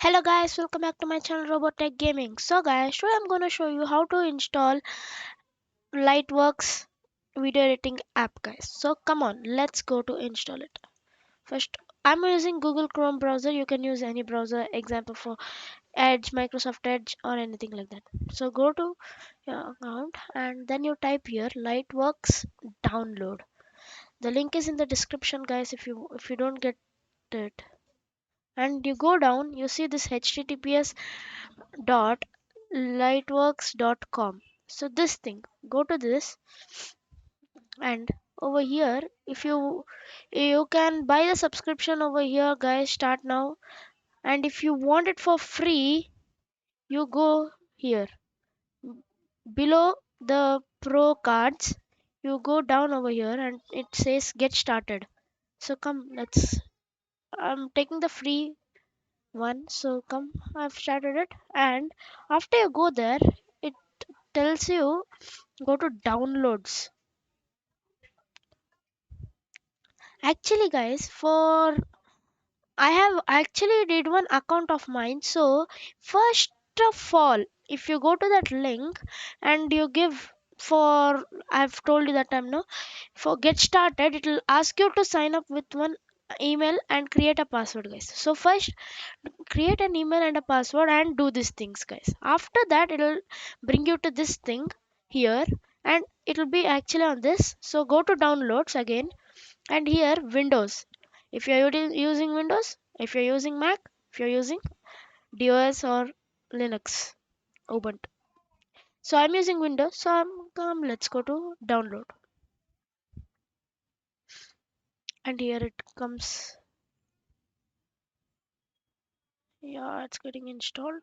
Hello guys, welcome back to my channel Robotech Gaming. So guys, today I'm gonna show you how to install Lightworks video editing app guys. So come on, let's go to install it. First, I'm using Google Chrome browser. You can use any browser, example for Edge, Microsoft Edge or anything like that. So go to your account and then you type here Lightworks download. The link is in the description guys if you don't get it. And you go down, you see this https dot lightworks.com. So this thing, go to this, and over here, if you can buy the subscription over here guys, start now. And if you want it for free, you go here below the pro cards, you go down over here and it says get started. So come, let's I'm taking the free one. So come, I've started it. And after you go there, it tells you go to downloads. Actually guys, for I have actually did one account of mine. So first of all, if you go to that link and you give for, I've told you that time no, for get started, it will ask you to sign up with one email and create a password guys. So first create an email and a password and do these things guys. After that it will bring you to this thing here, and it will be actually on this. So go to downloads again, and here Windows, if you're using Windows, if you're using Mac, if you're using DOS or Linux, Ubuntu. So I'm using Windows, so let's go to download, and here it comes. Yeah, it's getting installed.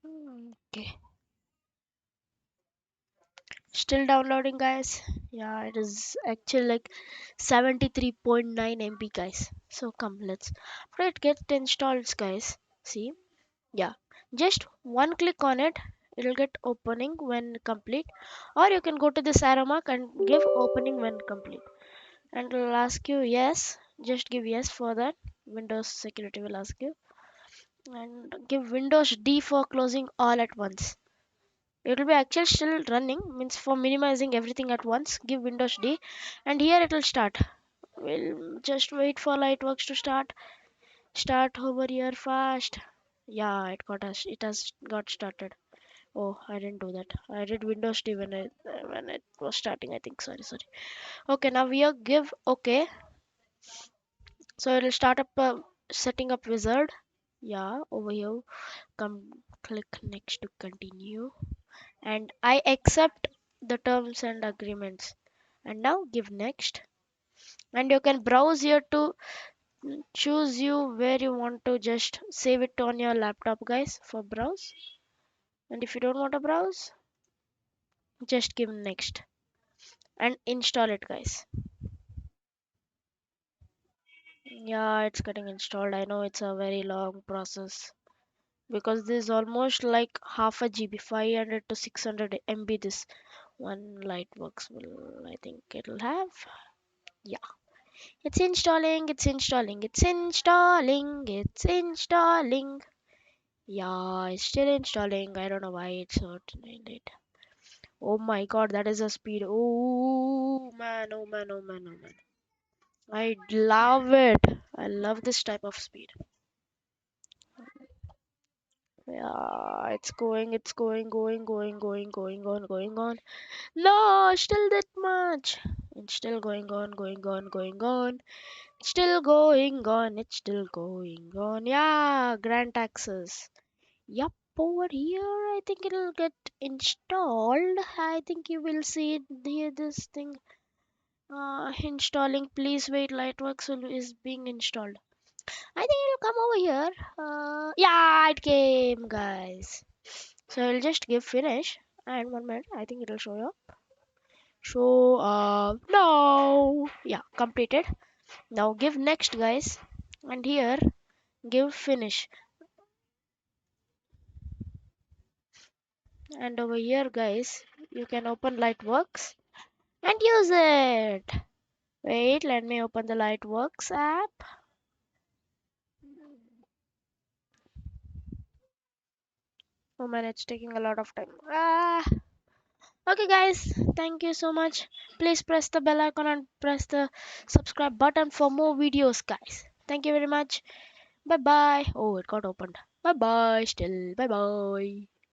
Okay, still downloading guys. Yeah, it is actually like 73.9 MB guys. So come, let's after it get installed guys, see. Yeah, just one click on it, it'll get opening when complete. Or you can go to this arrow mark and give opening when complete, and it'll ask you yes, just give yes for that. Windows security will ask you, and give Windows D for closing all at once. It will be actually still running, means for minimizing everything at once, give Windows D. And here it will start. We'll just wait for Lightworks to start over here fast. Yeah, it has got started. Oh, I didn't do that. I did Windows D when it was starting, I think. Sorry. Okay, now we are give okay. So it'll start up setting up wizard. Yeah, over here. Come click next to continue. And I accept the terms and agreements. And now give next. And you can browse here to choose you where you want to just save it on your laptop, guys, for browse. And if you don't want to browse, just give next and install it, guys. Yeah, it's getting installed. I know it's a very long process because this is almost like half a GB, 500 to 600 MB. This one Lightworks will, I think it'll have. Yeah, it's installing, it's installing. Yeah, it's still installing. I don't know why it's so late. Oh my god, that is a speed. Oh man, oh man, oh man, oh man. I love it. I love this type of speed. Yeah, going on. No, still that much. It's still going on. Still going on. It's still going on. Yeah, grant access. Yup, over here, I think it'll get installed. I think you will see it here, this thing. Installing. Please wait. Is being installed. I think it'll come over here. Yeah, it came, guys. So I'll just give finish, and 1 minute. I think it'll show up. Show up now. Yeah, completed. Now give next, guys, and here give finish. And over here, guys, you can open Lightworks and use it. Wait, let me open the Lightworks app. Oh man, it's taking a lot of time. Okay, guys, thank you so much. Please press the bell icon and press the subscribe button for more videos, guys. Thank you very much. Bye bye. Oh, it got opened. Bye bye. Still, bye bye.